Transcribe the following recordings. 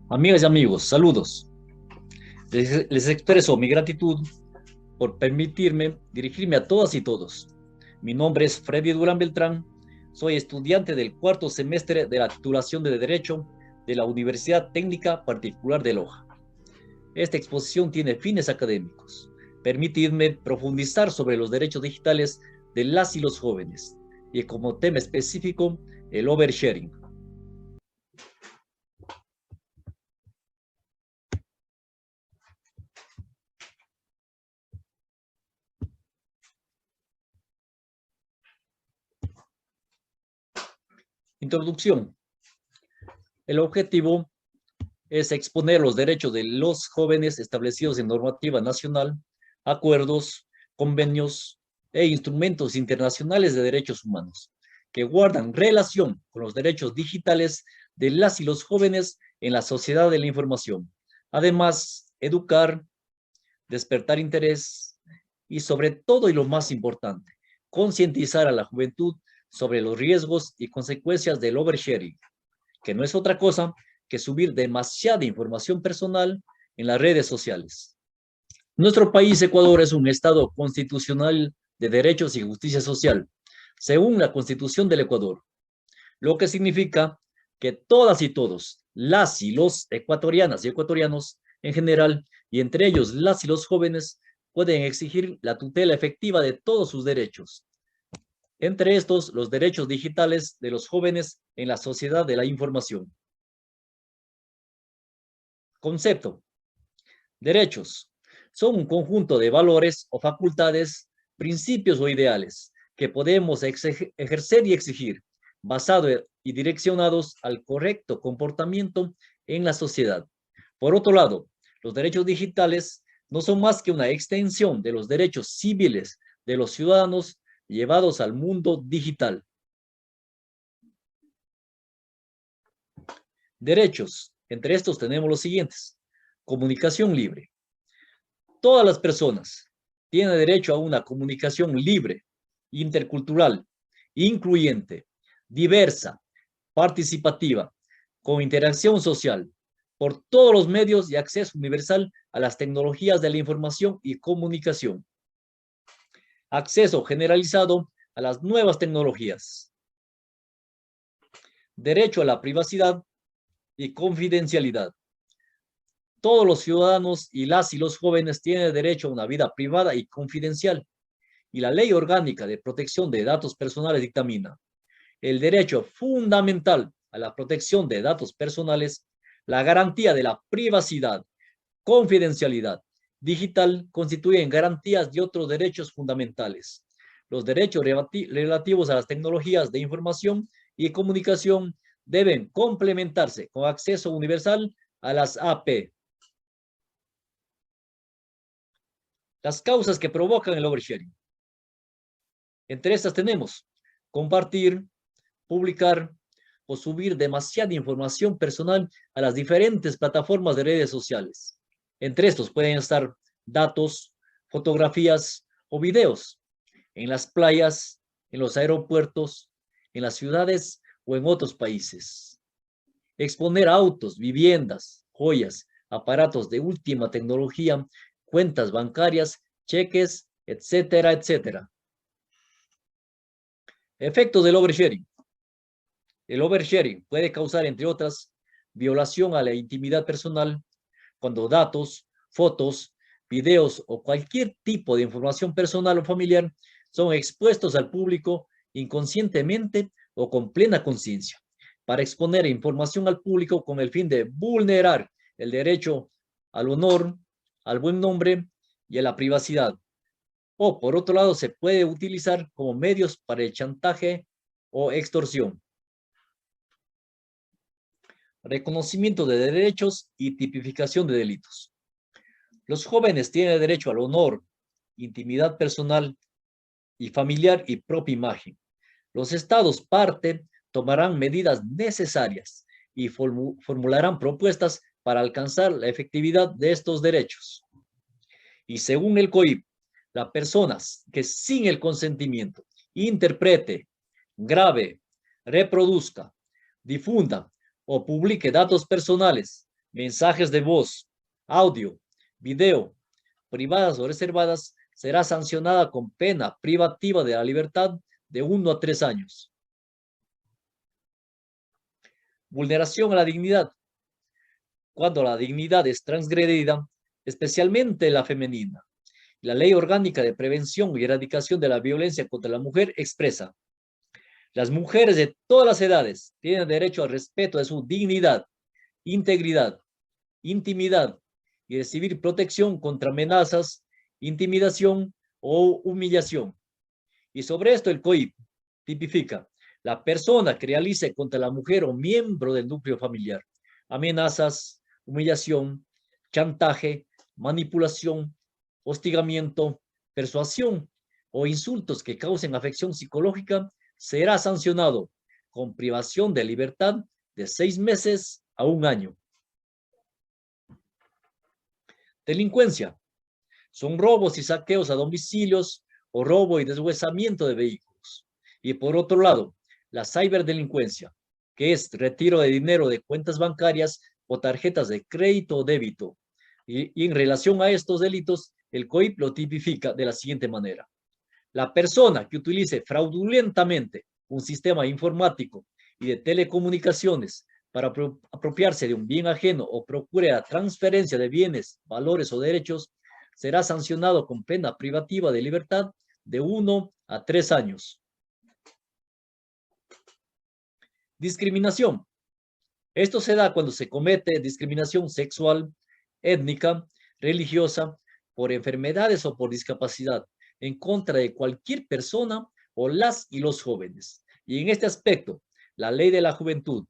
Amigas y amigos, saludos. Les expreso mi gratitud por permitirme dirigirme a todas y todos. Mi nombre es Freddy Durán Beltrán. Soy estudiante del cuarto semestre de la titulación de Derecho de la Universidad Técnica Particular de Loja. Esta exposición tiene fines académicos. Permitidme profundizar sobre los derechos digitales de las y los jóvenes y como tema específico el oversharing. Introducción. El objetivo es exponer los derechos de los jóvenes establecidos en normativa nacional, acuerdos, convenios e instrumentos internacionales de derechos humanos que guardan relación con los derechos digitales de las y los jóvenes en la sociedad de la información. Además, educar, despertar interés y sobre todo y lo más importante, concientizar a la juventud sobre los riesgos y consecuencias del oversharing, que no es otra cosa que subir demasiada información personal en las redes sociales. Nuestro país, Ecuador, es un Estado constitucional de derechos y justicia social, según la Constitución del Ecuador, lo que significa que todas y todos, las y los ecuatorianas y ecuatorianos en general, y entre ellos las y los jóvenes, pueden exigir la tutela efectiva de todos sus derechos, entre estos los derechos digitales de los jóvenes en la sociedad de la información. Concepto. Derechos. Son un conjunto de valores o facultades, principios o ideales que podemos ejercer y exigir, basados y direccionados al correcto comportamiento en la sociedad. Por otro lado, los derechos digitales no son más que una extensión de los derechos civiles de los ciudadanos llevados al mundo digital. Derechos. Entre estos tenemos los siguientes. Comunicación libre. Todas las personas tienen derecho a una comunicación libre, intercultural, incluyente, diversa, participativa, con interacción social, por todos los medios y acceso universal a las tecnologías de la información y comunicación. Acceso generalizado a las nuevas tecnologías. Derecho a la privacidad y confidencialidad. Todos los ciudadanos y los jóvenes tienen derecho a una vida privada y confidencial, y la Ley Orgánica de Protección de Datos Personales dictamina el derecho fundamental a la protección de datos personales, la garantía de la privacidad, confidencialidad digital constituyen garantías de otros derechos fundamentales. Los derechos relativos a las tecnologías de información y comunicación deben complementarse con acceso universal a las AP. Las causas que provocan el oversharing. Entre estas tenemos compartir, publicar o subir demasiada información personal a las diferentes plataformas de redes sociales. Entre estos pueden estar datos, fotografías o videos en las playas, en los aeropuertos, en las ciudades o en otros países. Exponer autos, viviendas, joyas, aparatos de última tecnología, cuentas bancarias, cheques, etcétera, etcétera. Efectos del oversharing. El oversharing puede causar, entre otras, violación a la intimidad personal cuando datos, fotos, videos o cualquier tipo de información personal o familiar son expuestos al público inconscientemente o con plena conciencia para exponer información al público con el fin de vulnerar el derecho al honor, al buen nombre y a la privacidad. O, por otro lado, se puede utilizar como medios para el chantaje o extorsión. Reconocimiento de derechos y tipificación de delitos. Los jóvenes tienen derecho al honor, intimidad personal y familiar y propia imagen. Los estados parte tomarán medidas necesarias y formularán propuestas para alcanzar la efectividad de estos derechos. Y según el COIP, las personas que sin el consentimiento interprete, grabe, reproduzca, difunda o publique datos personales, mensajes de voz, audio, video, privadas o reservadas, será sancionada con pena privativa de la libertad de 1 a 3 años. Vulneración a la dignidad. Cuando la dignidad es transgredida, especialmente la femenina. La Ley Orgánica de Prevención y Erradicación de la Violencia contra la Mujer expresa: las mujeres de todas las edades tienen derecho al respeto de su dignidad, integridad, intimidad y recibir protección contra amenazas, intimidación o humillación. Y sobre esto el COIP tipifica: la persona que realice contra la mujer o miembro del núcleo familiar amenazas, humillación, chantaje, manipulación, hostigamiento, persuasión o insultos que causen afección psicológica, será sancionado con privación de libertad de 6 meses a 1 año. Delincuencia. Son robos y saqueos a domicilios o robo y deshuesamiento de vehículos. Y por otro lado, la ciberdelincuencia, que es retiro de dinero de cuentas bancarias o tarjetas de crédito o débito. Y en relación a estos delitos, el COIP lo tipifica de la siguiente manera: la persona que utilice fraudulentamente un sistema informático y de telecomunicaciones para apropiarse de un bien ajeno o procure la transferencia de bienes, valores o derechos, será sancionado con pena privativa de libertad de 1 a 3 años. Discriminación. Esto se da cuando se comete discriminación sexual, étnica, religiosa, por enfermedades o por discapacidad, en contra de cualquier persona o las y los jóvenes. Y en este aspecto, la Ley de la Juventud,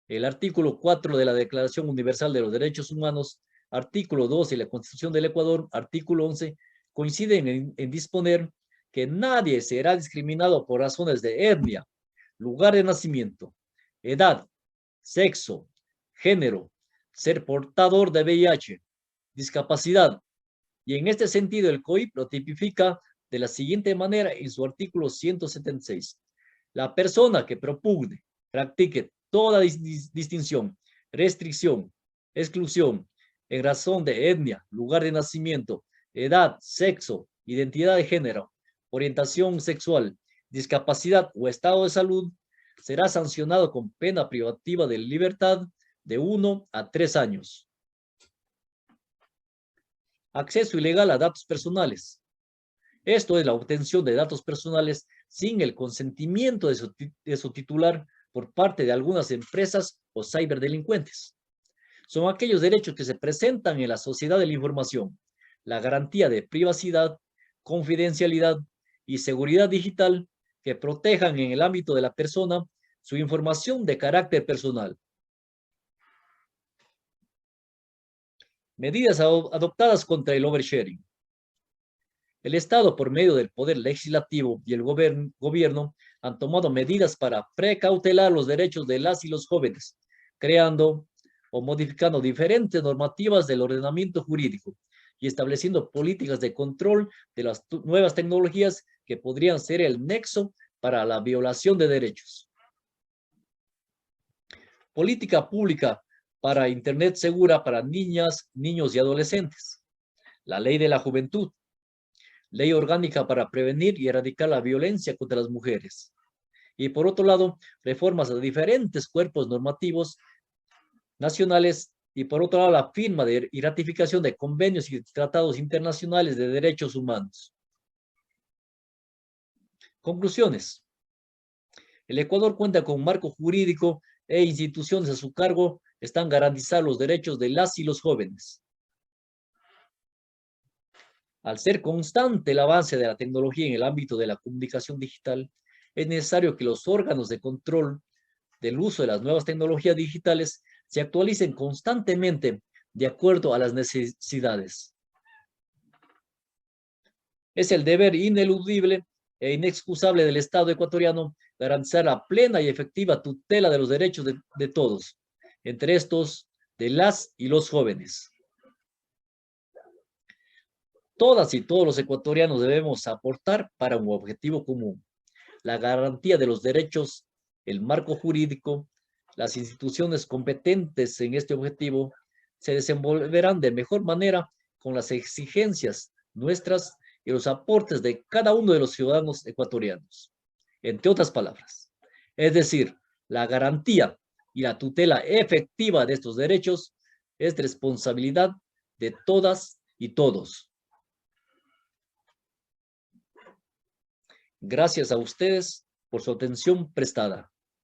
el artículo 4 de la Declaración Universal de los Derechos Humanos, artículo 12 de la Constitución del Ecuador, artículo 11, coinciden en disponer que nadie será discriminado por razones de etnia, lugar de nacimiento, edad, sexo, género, ser portador de VIH, discapacidad. Y en este sentido, el COIP lo tipifica de la siguiente manera en su artículo 176. La persona que propugne, practique toda distinción, restricción, exclusión, en razón de etnia, lugar de nacimiento, edad, sexo, identidad de género, orientación sexual, discapacidad o estado de salud, será sancionado con pena privativa de libertad de 1 a 3 años. Acceso ilegal a datos personales. Esto es la obtención de datos personales sin el consentimiento de su titular por parte de algunas empresas o ciberdelincuentes. Son aquellos derechos que se presentan en la sociedad de la información, la garantía de privacidad, confidencialidad y seguridad digital que protejan en el ámbito de la persona su información de carácter personal. Medidas adoptadas contra el oversharing. El Estado, por medio del Poder Legislativo y el gobierno, han tomado medidas para precautelar los derechos de las y los jóvenes, creando o modificando diferentes normativas del ordenamiento jurídico y estableciendo políticas de control de las nuevas tecnologías que podrían ser el nexo para la violación de derechos. Política pública para Internet segura para niñas, niños y adolescentes. La Ley de la Juventud. Ley orgánica para prevenir y erradicar la violencia contra las mujeres. Y por otro lado, reformas a diferentes cuerpos normativos nacionales y por otro lado, la firma y ratificación de convenios y tratados internacionales de derechos humanos. Conclusiones. El Ecuador cuenta con un marco jurídico e instituciones a su cargo están garantizados los derechos de las y los jóvenes. Al ser constante el avance de la tecnología en el ámbito de la comunicación digital, es necesario que los órganos de control del uso de las nuevas tecnologías digitales se actualicen constantemente de acuerdo a las necesidades. Es el deber ineludible e inexcusable del Estado ecuatoriano garantizar la plena y efectiva tutela de los derechos de todos, entre estos de las y los jóvenes. Todas y todos los ecuatorianos debemos aportar para un objetivo común: la garantía de los derechos, el marco jurídico, las instituciones competentes en este objetivo se desenvolverán de mejor manera con las exigencias nuestras y los aportes de cada uno de los ciudadanos ecuatorianos. Entre otras palabras, es decir, la garantía y la tutela efectiva de estos derechos es responsabilidad de todas y todos. Gracias a ustedes por su atención prestada.